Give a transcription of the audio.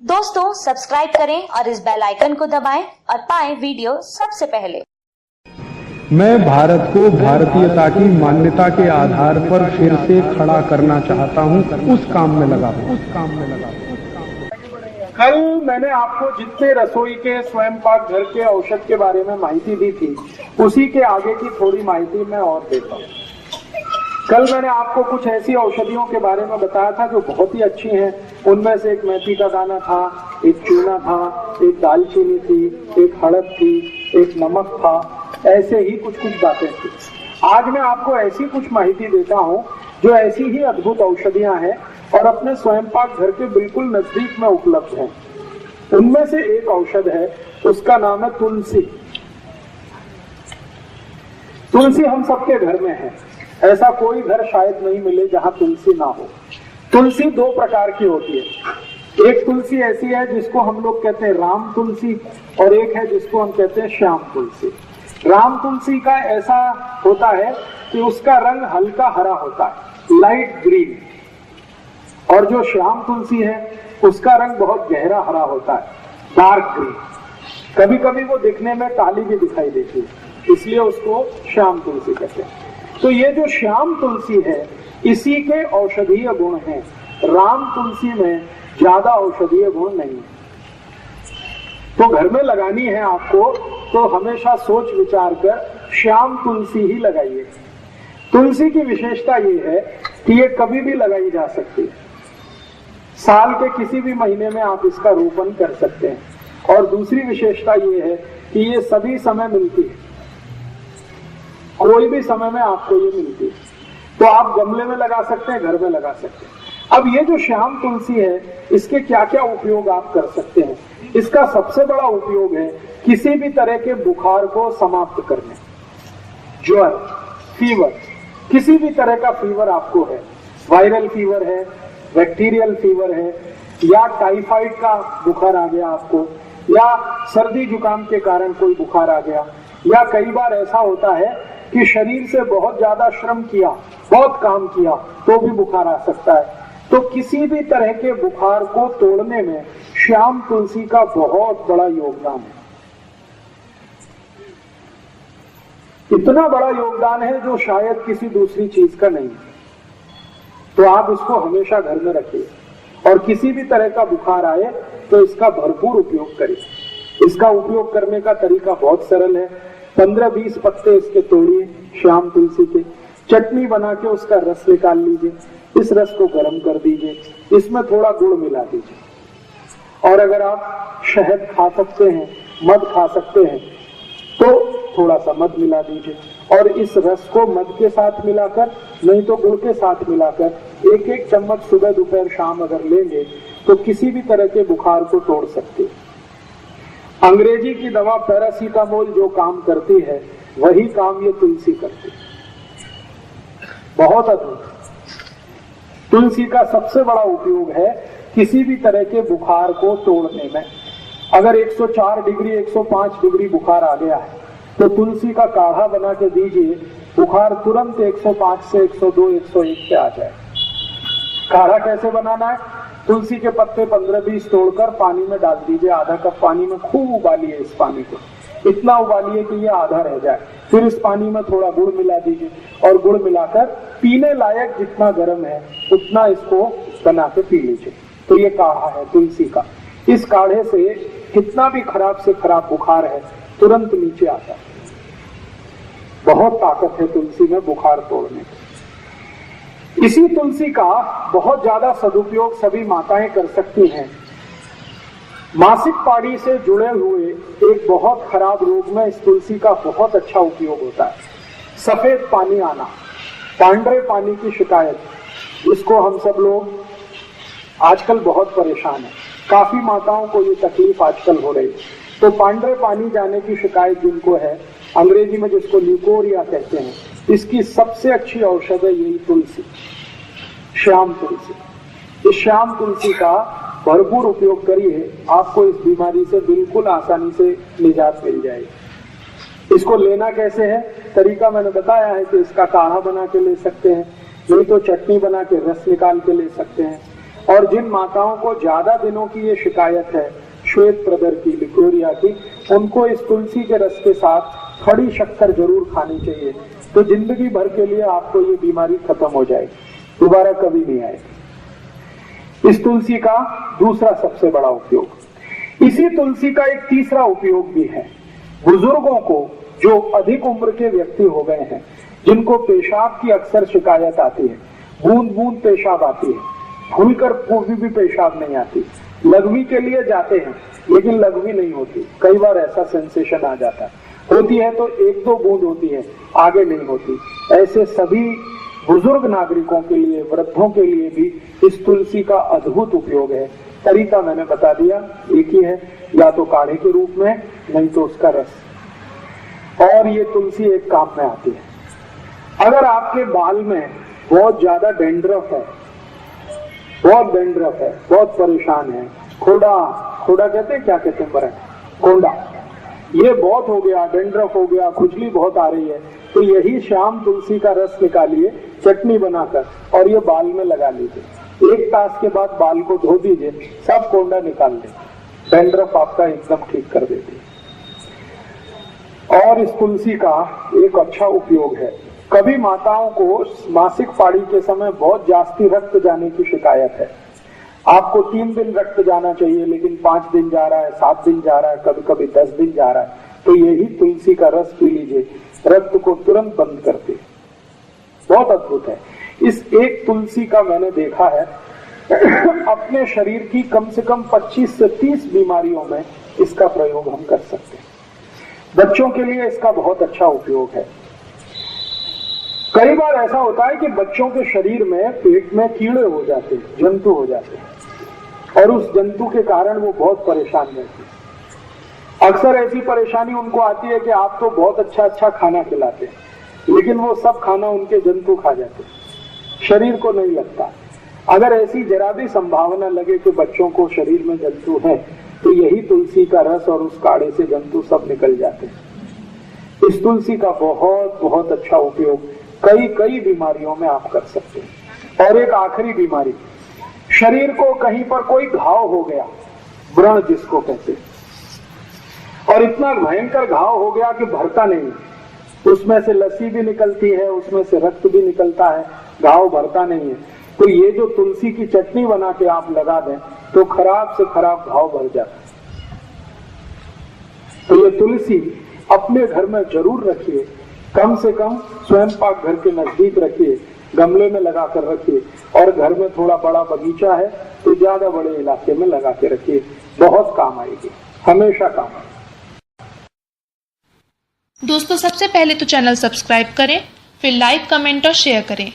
दोस्तों सब्सक्राइब करें और इस बेल आइकन को दबाएं और पाएं वीडियो सबसे पहले। मैं भारत को भारतीयता की मान्यता के आधार पर फिर से खड़ा करना चाहता हूं, उस काम में लगा हूं। कल मैंने आपको जितने रसोई के स्वयं पाक घर के औषध के बारे में माहिती दी थी, उसी के आगे की थोड़ी माहिती मैं और देता हूँ। कल मैंने आपको कुछ ऐसी औषधियों के बारे में बताया था जो बहुत ही अच्छी हैं। उनमें से एक मेथी का दाना था, एक चूना था, एक दालचीनी थी, एक हड़द थी, एक नमक था। ऐसे ही कुछ बातें थी। आज मैं आपको ऐसी कुछ माहिती देता हूँ जो ऐसी ही अद्भुत औषधियां हैं और अपने स्वयं पाक घर के बिल्कुल नजदीक में उपलब्ध हैं। उनमें से एक औषध है, उसका नाम है तुलसी। तुलसी हम सबके घर में है। ऐसा कोई घर शायद नहीं मिले जहां तुलसी ना हो। तुलसी दो प्रकार की होती है। एक तुलसी ऐसी है जिसको हम लोग कहते हैं राम तुलसी, और एक है जिसको हम कहते हैं श्याम तुलसी। राम तुलसी का ऐसा होता है कि उसका रंग हल्का हरा होता है, लाइट ग्रीन, और जो श्याम तुलसी है उसका रंग बहुत गहरा हरा होता है, डार्क ग्रीन। कभी कभी वो दिखने में काली भी दिखाई देती है, इसलिए उसको श्याम तुलसी कहते हैं। तो ये जो श्याम तुलसी है, इसी के औषधीय गुण हैं। राम तुलसी में ज्यादा औषधीय गुण नहीं है। तो घर में लगानी है आपको तो हमेशा सोच विचार कर श्याम तुलसी ही लगाइए। तुलसी की विशेषता ये है कि ये कभी भी लगाई जा सकती है। साल के किसी भी महीने में आप इसका रोपण कर सकते हैं। और दूसरी विशेषता ये है कि ये सभी समय मिलती है, कोई भी समय में आपको ये मिलती है। तो आप गमले में लगा सकते हैं, घर में लगा सकते हैं। अब ये जो श्याम तुलसी है, इसके क्या क्या उपयोग आप कर सकते हैं। इसका सबसे बड़ा उपयोग है किसी भी तरह के बुखार को समाप्त करने। ज्वर, फीवर, किसी भी तरह का फीवर आपको है, वायरल फीवर है, बैक्टीरियल फीवर है, या टाइफाइड का बुखार आ गया आपको, या सर्दी जुकाम के कारण कोई बुखार आ गया, या कई बार ऐसा होता है कि शरीर से बहुत ज्यादा श्रम किया, बहुत काम किया तो भी बुखार आ सकता है। तो किसी भी तरह के बुखार को तोड़ने में श्याम तुलसी का बहुत बड़ा योगदान है। इतना बड़ा योगदान है जो शायद किसी दूसरी चीज का नहीं है। तो आप इसको हमेशा घर में रखिए, और किसी भी तरह का बुखार आए तो इसका भरपूर उपयोग करिए। इसका उपयोग करने का तरीका बहुत सरल है। 15-20 पत्ते इसके तोड़िए, श्याम तुलसी के, चटनी बना के उसका रस निकाल लीजिए। इस रस को गर्म कर दीजिए, इसमें थोड़ा गुड़ मिला दीजिए, और अगर आप शहद खा सकते हैं, मध खा सकते हैं, तो थोड़ा सा मध मिला दीजिए। और इस रस को मध के साथ मिलाकर, नहीं तो गुड़ के साथ मिलाकर 1-1 चम्मच सुबह दोपहर शाम अगर लेंगे तो किसी भी तरह के बुखार को तोड़ सकते हैं। अंग्रेजी की दवा पैरासीटामोल जो काम करती है, वही काम ये तुलसी करती है। बहुत अद्भुत। तुलसी का सबसे बड़ा उपयोग है किसी भी तरह के बुखार को तोड़ने में। अगर 104 डिग्री 105 डिग्री बुखार आ गया है तो तुलसी का काढ़ा बना के दीजिए, बुखार तुरंत 105 से 102 101 पे आ जाए। काढ़ा कैसे बनाना है? तुलसी के पत्ते 15-20 तोड़कर पानी में डाल दीजिए। आधा कप पानी में खूब उबालिए इस पानी को, इतना उबालिए कि ये आधा रह जाए। फिर इस पानी में थोड़ा गुड़ मिला दीजिए, और गुड़ मिलाकर पीने लायक जितना गर्म है उतना इसको बना के पी लीजिए। तो ये काढ़ा है तुलसी का। इस काढ़े से कितना भी खराब से खराब बुखार है तुरंत नीचे आता है। बहुत ताकत है तुलसी में बुखार तोड़ने की। इसी तुलसी का बहुत ज्यादा सदुपयोग सभी माताएं कर सकती हैं। मासिक पाड़ी से जुड़े हुए एक बहुत खराब रोग में इस तुलसी का बहुत अच्छा उपयोग होता है। सफेद पानी आना, पांडरे पानी की शिकायत, इसको हम सब लोग आजकल बहुत परेशान है। काफी माताओं को ये तकलीफ आजकल हो रही है। तो पांडरे पानी जाने की शिकायत जिनको है, अंग्रेजी में जिसको ल्यूकोरिया कहते हैं, इसकी सबसे अच्छी औषध है यही तुलसी, श्याम तुलसी। इस श्याम तुलसी का भरपूर उपयोग करिए, आपको इस बीमारी से बिल्कुल आसानी से निजात मिल जाएगी। इसको लेना कैसे है? तरीका मैंने बताया है कि इसका काढ़ा बना के ले सकते हैं, नहीं तो चटनी बना के रस निकाल के ले सकते हैं। और जिन माताओं को ज्यादा दिनों की ये शिकायत है श्वेत प्रदर की, लिकोरिया की, उनको इस तुलसी के रस के साथ खड़ी शक्कर जरूर खानी चाहिए। तो जिंदगी भर के लिए आपको ये बीमारी खत्म हो जाएगी, दोबारा कभी नहीं आएगी। इस तुलसी का दूसरा सबसे बड़ा उपयोग, इसी तुलसी का एक तीसरा उपयोग भी है। बुजुर्गों को, जो अधिक उम्र के व्यक्ति हो गए हैं, जिनको पेशाब की अक्सर शिकायत आती है, बूंद बूंद पेशाब आती है, खुलकर भी पेशाब नहीं आती, लघवी के लिए जाते हैं लेकिन लघवी नहीं होती, कई बार ऐसा सेंसेशन आ जाता है, होती है तो 1-2 बूंद होती है, आगे नहीं होती। ऐसे सभी बुजुर्ग नागरिकों के लिए, वृद्धों के लिए भी इस तुलसी का अद्भुत उपयोग है। तरीका मैंने बता दिया, एक ही है, या तो काढ़े के रूप में, नहीं तो उसका रस। और ये तुलसी एक काम में आती है। अगर आपके बाल में बहुत ज्यादा डेंड्रफ है, बहुत डेंड्रफ है, बहुत परेशान है, खोड़ा कहते हैं, क्या कहते हैं, बरन कोंडा, ये बहुत हो गया, डेंड्रफ हो गया, खुजली बहुत आ रही है, तो यही शाम तुलसी का रस निकालिए चटनी बनाकर और ये बाल में लगा लीजिए। 1 तास के बाद बाल को धो दीजिए, सब कोंडा निकाल दे, डेंड्रफ आपका एकदम ठीक कर देती है। और इस तुलसी का एक अच्छा उपयोग है, कभी माताओं को मासिक पाड़ी के समय बहुत जास्ती रक्त जाने की शिकायत है, आपको 3 दिन रक्त जाना चाहिए लेकिन 5 दिन जा रहा है, 7 दिन जा रहा है, कभी कभी 10 दिन जा रहा है, तो यही तुलसी का रस पी लीजिए, रक्त को तुरंत बंद करते, बहुत अद्भुत है। इस एक तुलसी का मैंने देखा है अपने शरीर की कम से कम 25 से 30 बीमारियों में इसका प्रयोग हम कर सकते हैं। बच्चों के लिए इसका बहुत अच्छा उपयोग है। कई बार ऐसा होता है कि बच्चों के शरीर में, पेट में कीड़े हो जाते हैं, जंतु हो जाते हैं, और उस जंतु के कारण वो बहुत परेशान रहते हैं। अक्सर ऐसी परेशानी उनको आती है कि आप तो बहुत अच्छा खाना खिलाते हैं, लेकिन वो सब खाना उनके जंतु खा जाते हैं, शरीर को नहीं लगता। अगर ऐसी जरा भी संभावना लगे कि बच्चों को शरीर में जंतु है, तो यही तुलसी का रस और उस काढ़े से जंतु सब निकल जाते हैं। इस तुलसी का बहुत बहुत अच्छा उपयोग कई बीमारियों में आप कर सकते हैं। और एक आखिरी बीमारी, शरीर को कहीं पर कोई घाव हो गया, व्रण जिसको कहते हैं, और इतना भयंकर घाव हो गया कि भरता नहीं, उसमें से लस्सी भी निकलती है, उसमें से रक्त भी निकलता है, घाव भरता नहीं है, तो ये जो तुलसी की चटनी बना के आप लगा दें तो खराब से खराब घाव भर जाता है। तो ये तुलसी अपने घर में जरूर रखिए, कम से कम स्वयं पाक घर के नजदीक रखिए, गमले में लगा कर रखिए, और घर में थोड़ा बड़ा बगीचा है तो ज्यादा बड़े इलाके में लगा के रखिए, बहुत काम आएगी, हमेशा काम आएगी। दोस्तों, सबसे पहले तो चैनल सब्सक्राइब करें, फिर लाइक, कमेंट और शेयर करें